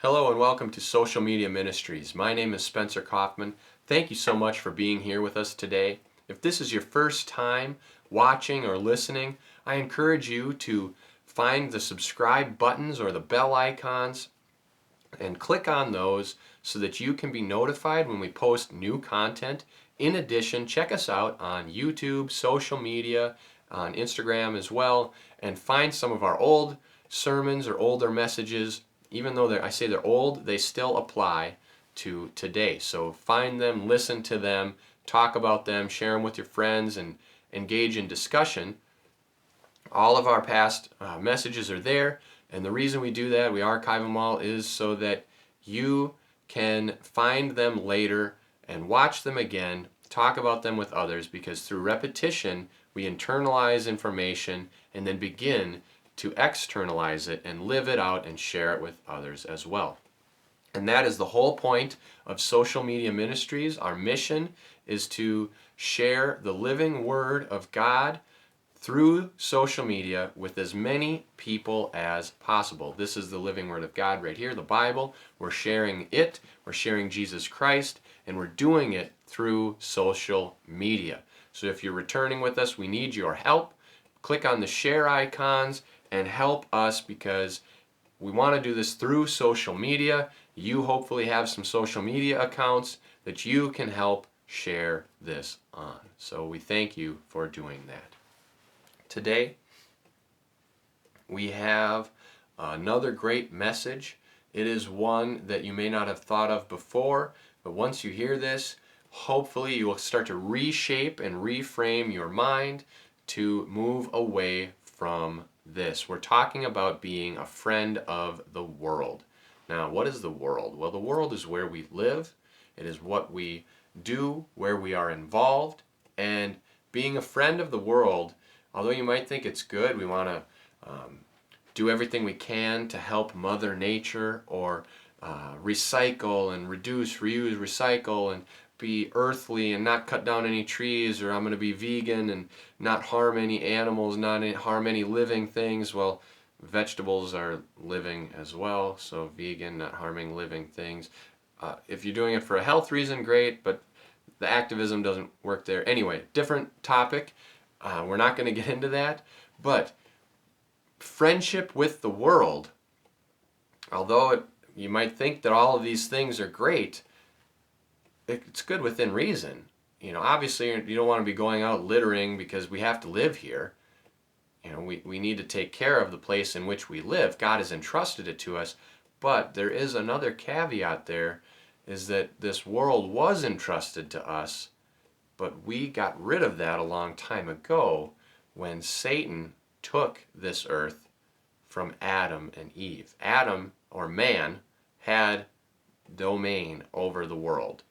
Hello and welcome to Social Media Ministries. My name is Spencer Kaufman. Thank you so much for being here with us today. If this is your first time watching or listening, I encourage you to find the subscribe buttons or the bell icons and click on those so that you can be notified when we post new content. In addition, check us out on YouTube, social media, on Instagram as well, and find some of our old sermons or older messages. Even though I say they're old, they still apply to today. So find them, listen to them, talk about them, share them with your friends, and engage in discussion. All of our past messages are there, and the reason we do that, we archive them all, is so that you can find them later and watch them again, talk about them with others, because through repetition we internalize information and then begin to externalize it and live it out and share it with others as well. And that is the whole point of Social Media Ministries. Our mission is to share the living Word of God through social media with as many people as possible. This is the living Word of God right here, the Bible. We're sharing it, we're sharing Jesus Christ, and we're doing it through social media. So if you're returning with us, we need your help. Click on the share icons and help us, because we want to do this through social media. You hopefully have some social media accounts that you can help share this on. So we thank you for doing that. Today we have another great message. It is one that you may not have thought of before, but once you hear this, hopefully you will start to reshape and reframe your mind to move away from this. We're talking about being a friend of the world. Now, what is the world? Well, the world is where we live. It is what we do, where we are involved. And being a friend of the world, although you might think it's good, we want to do everything we can to help Mother Nature, or recycle and reduce, reuse, recycle, and be earthly and not cut down any trees, or I'm going to be vegan and not harm any animals, not harm any living things. Well, vegetables are living as well, so vegan, not harming living things. If you're doing it for a health reason, great, but the activism doesn't work there. Anyway, different topic. We're not going to get into that, but friendship with the world, although you might think that all of these things are great, it's good within reason. You know, obviously you don't want to be going out littering because we have to live here. You know, we need to take care of the place in which we live. God has entrusted it to us, but there is another caveat there, is that this world was entrusted to us, but we got rid of that a long time ago when Satan took this earth from Adam and Eve. Adam, or man, had domain over the world.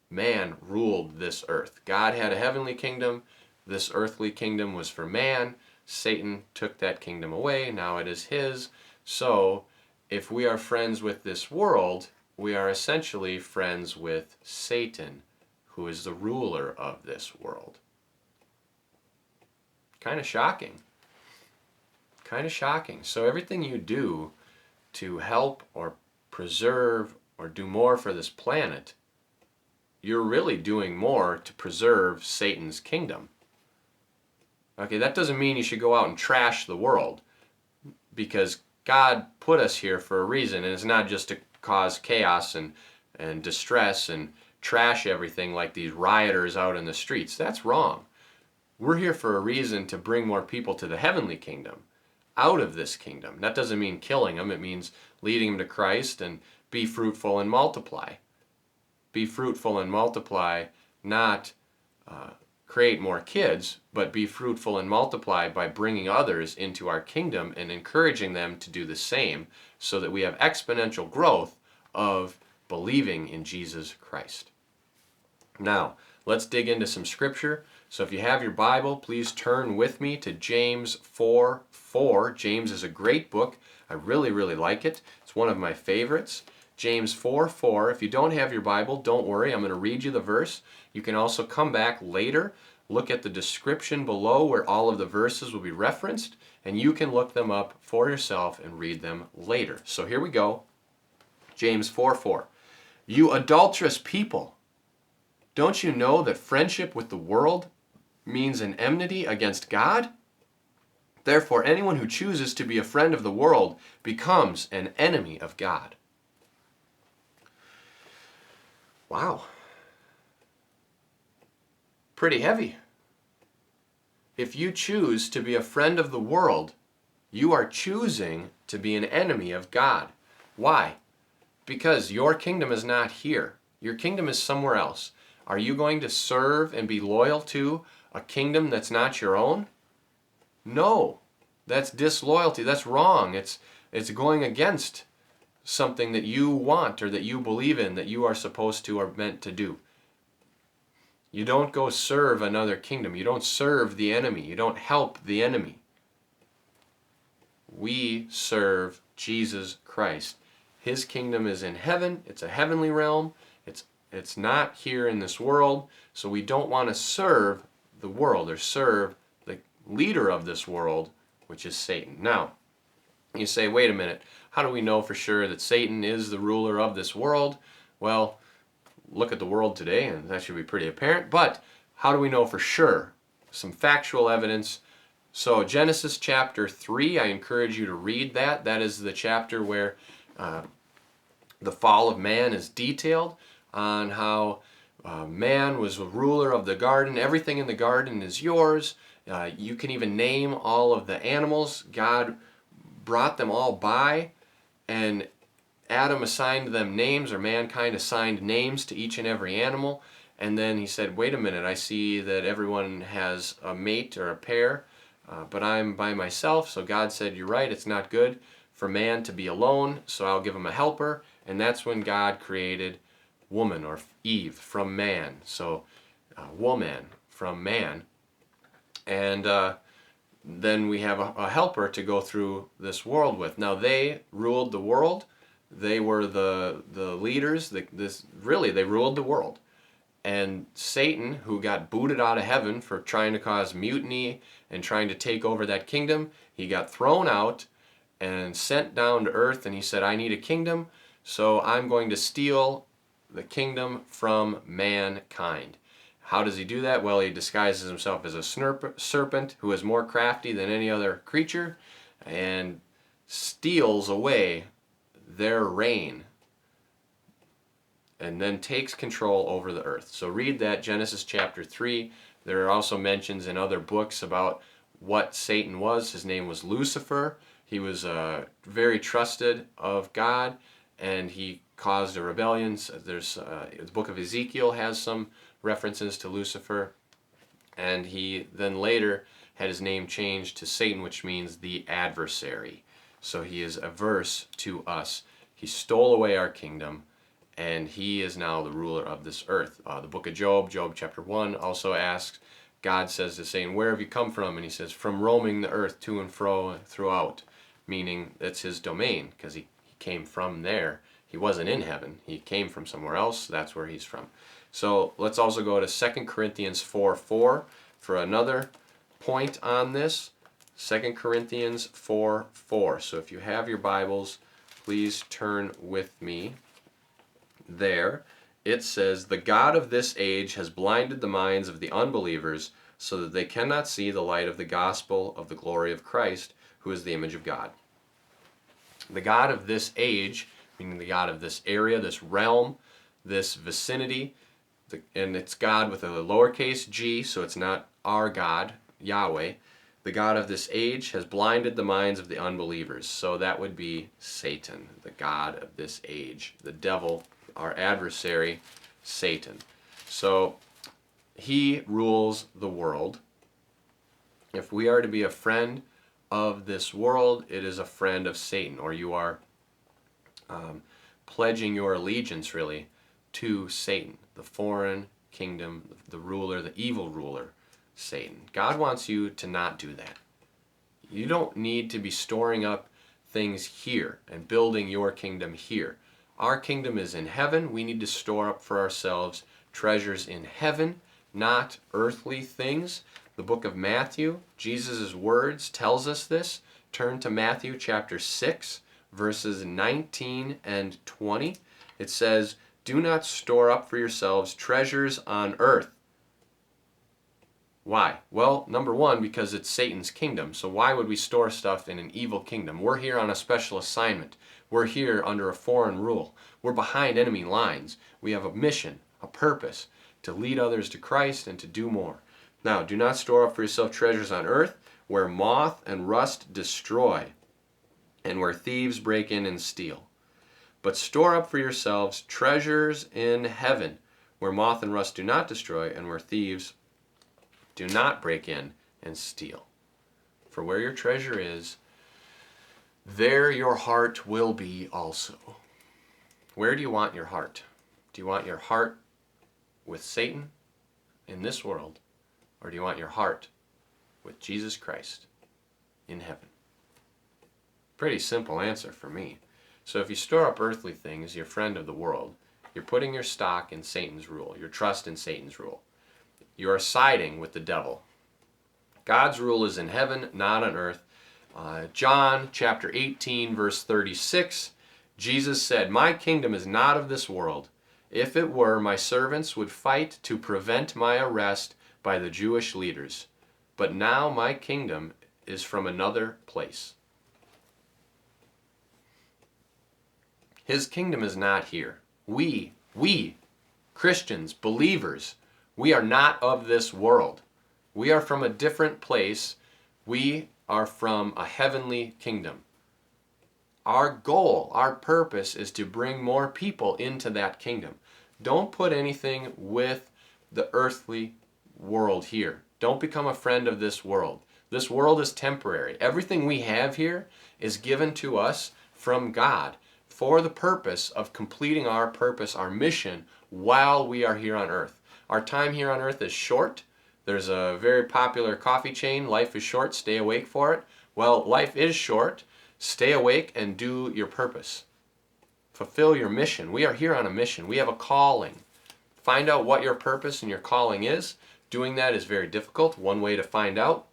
Man ruled this earth. God had a heavenly kingdom. This earthly kingdom was for man. Satan took that kingdom away. Now it is his. So if we are friends with this world, we are essentially friends with Satan, who is the ruler of this world. Kind of shocking. Kind of shocking. So everything you do to help or preserve or do more for this planet, you're really doing more to preserve Satan's kingdom. Okay, that doesn't mean you should go out and trash the world, because God put us here for a reason, and it's not just to cause chaos and distress and trash everything like these rioters out in the streets. That's wrong. We're here for a reason to bring more people to the heavenly kingdom, out of this kingdom. That doesn't mean killing them. It means leading them to Christ and be fruitful and multiply. Be fruitful and multiply, not create more kids, but be fruitful and multiply by bringing others into our kingdom and encouraging them to do the same, so that we have exponential growth of believing in Jesus Christ. Now, let's dig into some scripture. So if you have your Bible, please turn with me to James 4:4. James is a great book. I really, really like it. It's one of my favorites. James 4:4. If you don't have your Bible, don't worry. I'm going to read you the verse. You can also come back later, look at the description below where all of the verses will be referenced, and you can look them up for yourself and read them later. So here we go. James 4:4. You adulterous people, don't you know that friendship with the world means an enmity against God? Therefore, anyone who chooses to be a friend of the world becomes an enemy of God. Wow. Pretty heavy. If you choose to be a friend of the world, you are choosing to be an enemy of God. Why? Because your kingdom is not here. Your kingdom is somewhere else. Are you going to serve and be loyal to a kingdom that's not your own? No. That's disloyalty. That's wrong. It's going against something that you want or that you believe in, that you are supposed to or meant to do. You don't go serve another kingdom. You don't serve the enemy. You don't help the enemy. We serve Jesus Christ. His kingdom is in heaven. It's a heavenly realm. It's not here in this world. So we don't want to serve the world or serve the leader of this world, which is Satan. Now, you say, wait a minute, how do we know for sure that Satan is the ruler of this world? Well, look at the world today, and that should be pretty apparent. But how do we know for sure? Some factual evidence. So Genesis chapter 3, I encourage you to read that. That is the chapter where the fall of man is detailed, on how man was a ruler of the garden. Everything in the garden is yours. You can even name all of the animals. God brought them all by, and Adam assigned them names, or mankind assigned names to each and every animal. And then he said, wait a minute, I see that everyone has a mate or a pair, but I'm by myself. So God said, you're right, it's not good for man to be alone, so I'll give him a helper. And that's when God created woman, or Eve, from man. So woman from man. And then we have a helper to go through this world with. Now they ruled the world. They were the leaders. They ruled the world. And Satan, who got booted out of heaven for trying to cause mutiny and trying to take over that kingdom, he got thrown out and sent down to earth, and he said, I need a kingdom, so I'm going to steal the kingdom from mankind. How does he do that? Well, he disguises himself as a serpent who is more crafty than any other creature, and steals away their reign, and then takes control over the earth. So read that, Genesis chapter 3. There are also mentions in other books about what Satan was. His name was Lucifer. He was very trusted of God, and he caused a rebellion. There's the book of Ezekiel has some references to Lucifer, and he then later had his name changed to Satan, which means the adversary. So he is averse to us. He stole away our kingdom, and he is now the ruler of this earth. The book of Job, Job chapter 1, also asks, God says to Satan, where have you come from? And he says, from roaming the earth to and fro throughout, meaning that's his domain, because he came from there. He wasn't in heaven. He came from somewhere else. That's where he's from. So let's also go to 2 Corinthians 4:4 for another point on this. 2 Corinthians 4:4. So if you have your Bibles, please turn with me there. It says, the God of this age has blinded the minds of the unbelievers so that they cannot see the light of the gospel of the glory of Christ, who is the image of God. The God of this age, meaning the God of this area, this realm, this vicinity, and it's God with a lowercase g, so it's not our God, Yahweh. The God of this age has blinded the minds of the unbelievers. So that would be Satan, the God of this age, the devil, our adversary, Satan. So he rules the world. If we are to be a friend of this world, it is a friend of Satan, or you are pledging your allegiance really to Satan, the foreign kingdom, the ruler, the evil ruler, Satan. God wants you to not do that. You don't need to be storing up things here and building your kingdom here. Our kingdom is in heaven. We need to store up for ourselves treasures in heaven, not earthly things. The book of Matthew, Jesus' words tells us this. Turn to Matthew chapter 6, verses 19 and 20. It says, "Do not store up for yourselves treasures on earth." Why? Well, number one, because it's Satan's kingdom. So why would we store stuff in an evil kingdom? We're here on a special assignment. We're here under a foreign rule. We're behind enemy lines. We have a mission, a purpose, to lead others to Christ and to do more. Now, do not store up for yourself treasures on earth, where moth and rust destroy, and where thieves break in and steal. But store up for yourselves treasures in heaven, where moth and rust do not destroy, and where thieves do not break in and steal. For where your treasure is, there your heart will be also. Where do you want your heart? Do you want your heart with Satan in this world, or do you want your heart with Jesus Christ in heaven? Pretty simple answer for me. So if you store up earthly things, you're a friend of the world. You're putting your stock in Satan's rule, your trust in Satan's rule. You are siding with the devil. God's rule is in heaven, not on earth. John chapter 18, verse 36, Jesus said, "My kingdom is not of this world. If it were, my servants would fight to prevent my arrest by the Jewish leaders. But now my kingdom is from another place." His kingdom is not here. We, Christians, believers, we are not of this world. We are from a different place. We are from a heavenly kingdom. Our goal, our purpose is to bring more people into that kingdom. Don't put anything with the earthly world here. Don't become a friend of this world. This world is temporary. Everything we have here is given to us from God for the purpose of completing our purpose, our mission, while we are here on earth. Our time here on earth is short. There's a very popular coffee chain, "Life is short, stay awake for it." Well, life is short. Stay awake and do your purpose. Fulfill your mission. We are here on a mission. We have a calling. Find out what your purpose and your calling is. Doing that is very difficult. One way to find out,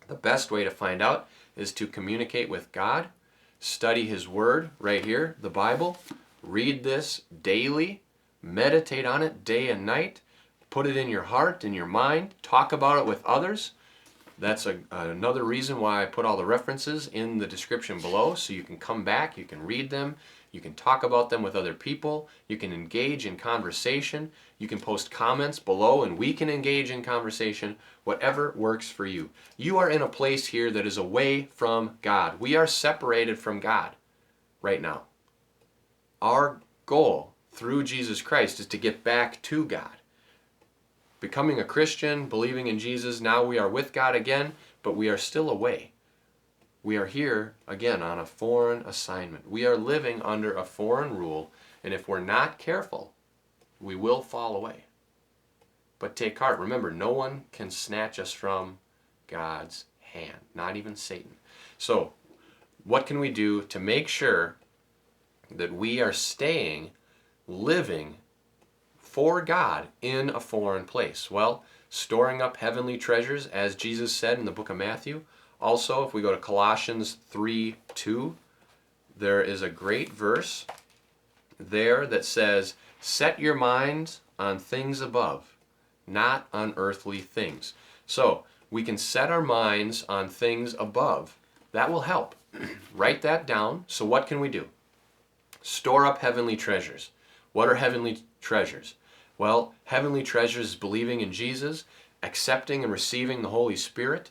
the best way to find out, is to communicate with God. Study His Word right here, the Bible. Read this daily. Meditate on it day and night. Put it in your heart, in your mind. Talk about it with others. That's another reason why I put all the references in the description below, so you can come back, you can read them, you can talk about them with other people, you can engage in conversation, you can post comments below and we can engage in conversation, whatever works for you. You are in a place here that is away from God. We are separated from God right now. Our goal through Jesus Christ is to get back to God. Becoming a Christian, believing in Jesus, now we are with God again, but we are still away. We are here, again, on a foreign assignment. We are living under a foreign rule, and if we're not careful, we will fall away. But take heart. Remember, no one can snatch us from God's hand, not even Satan. So, what can we do to make sure that we are staying, living for God in a foreign place? Well, storing up heavenly treasures, as Jesus said in the book of Matthew. Also, if we go to Colossians 3:2, there is a great verse there that says, "Set your minds on things above, not on earthly things." So, we can set our minds on things above. That will help. Write that down. So what can we do? Store up heavenly treasures. What are heavenly treasures? Well, heavenly treasures is believing in Jesus, accepting and receiving the Holy Spirit,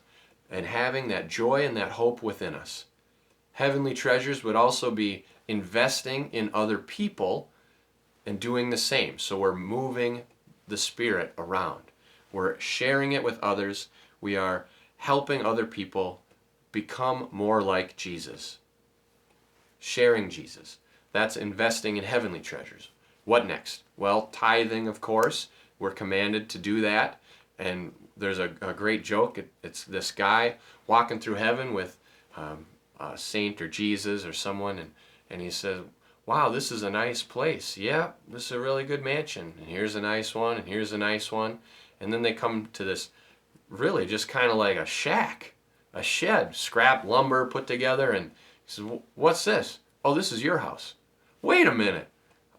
and having that joy and that hope within us. Heavenly treasures would also be investing in other people and doing the same. So we're moving the Spirit around. We're sharing it with others. We are helping other people become more like Jesus. Sharing Jesus. That's investing in heavenly treasures. What next? Well, tithing, of course. We're commanded to do that. And there's a great joke. It's this guy walking through heaven with a saint or Jesus or someone, and he says, "Wow, this is a nice place. Yeah, this is a really good mansion. And here's a nice one, and here's a nice one." And then they come to this really just kind of like a shack, a shed, scrap lumber put together. And he says, "What's this?" Oh, this is your house. Wait a minute.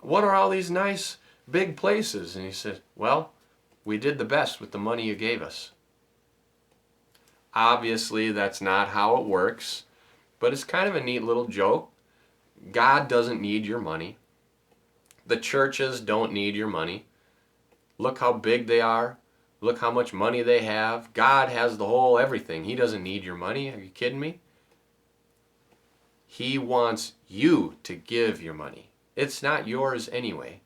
What are all these nice big places? And he said, well, we did the best with the money you gave us. Obviously, that's not how it works, but it's kind of a neat little joke. God doesn't need your money. The churches don't need your money. Look how big they are. Look how much money they have. God has the whole everything. He doesn't need your money. Are you kidding me? He wants you to give your money. It's not yours anyway.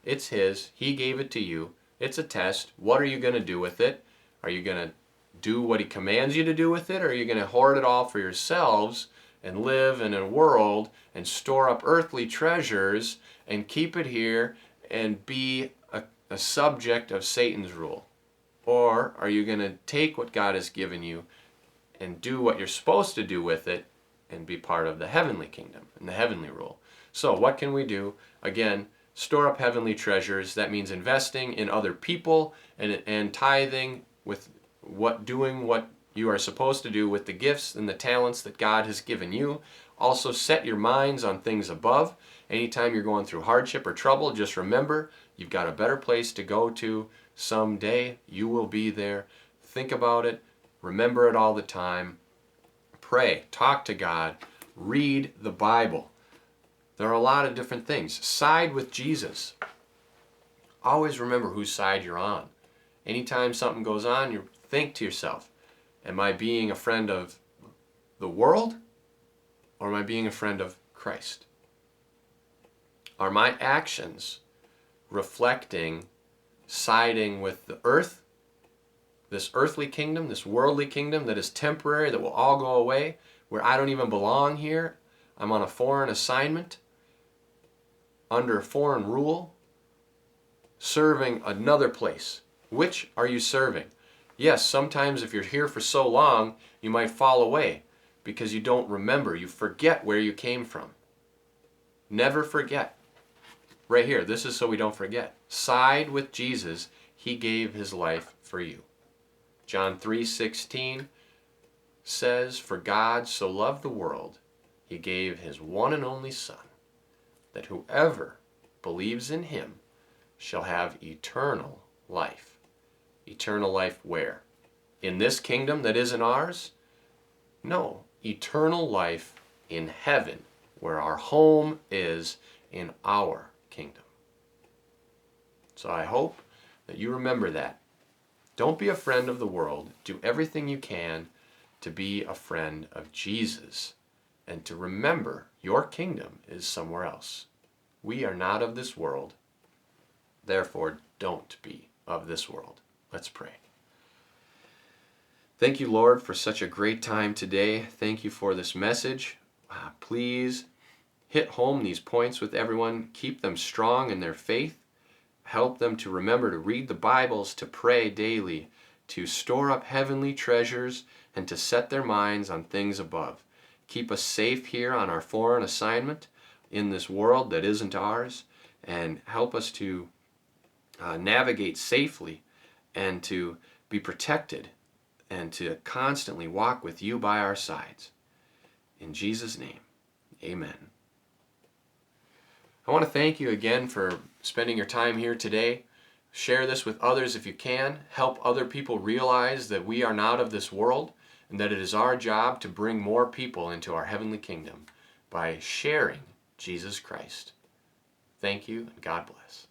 It's His. He gave it to you. It's a test. What are you going to do with it? Are you going to do what He commands you to do with it? Or are you going to hoard it all for yourselves and live in a world and store up earthly treasures and keep it here and be a subject of Satan's rule? Or are you going to take what God has given you and do what you're supposed to do with it and be part of the heavenly kingdom and the heavenly rule? So what can we do? Again, store up heavenly treasures. That means investing in other people and tithing with doing what you are supposed to do with the gifts and the talents that God has given you. Also set your minds on things above. Anytime you're going through hardship or trouble, just remember you've got a better place to go to someday. You will be there. Think about it. Remember it all the time. Pray. Talk to God. Read the Bible. There are a lot of different things. Side with Jesus. Always remember whose side you're on. Anytime something goes on, you think to yourself, am I being a friend of the world or am I being a friend of Christ? Are my actions reflecting siding with the earth, this earthly kingdom, this worldly kingdom that is temporary, that will all go away, where I don't even belong here? I'm on a foreign assignment, under foreign rule, serving another place. Which are you serving? Yes, sometimes if you're here for so long, you might fall away because you don't remember. You forget where you came from. Never forget. Right here, this is so we don't forget. Side with Jesus. He gave His life for you. John 3:16 says, for God so loved the world, He gave His one and only Son, that whoever believes in Him shall have eternal life. Eternal life where? In this kingdom that isn't ours? No, eternal life in heaven, where our home is in our kingdom. So I hope that you remember that. Don't be a friend of the world. Do everything you can to be a friend of Jesus and to remember your kingdom is somewhere else. We are not of this world. Therefore, don't be of this world. Let's pray. Thank you, Lord, for such a great time today. Thank you for this message. Please hit home these points with everyone. Keep them strong in their faith. Help them to remember to read the Bibles, to pray daily, to store up heavenly treasures, and to set their minds on things above. Keep us safe here on our foreign assignment in this world that isn't ours, and help us to navigate safely and to be protected and to constantly walk with you by our sides. In Jesus' name, amen. I want to thank you again for spending your time here today. Share this with others if you can. Help other people realize that we are not of this world and that it is our job to bring more people into our heavenly kingdom by sharing Jesus Christ. Thank you, and God bless.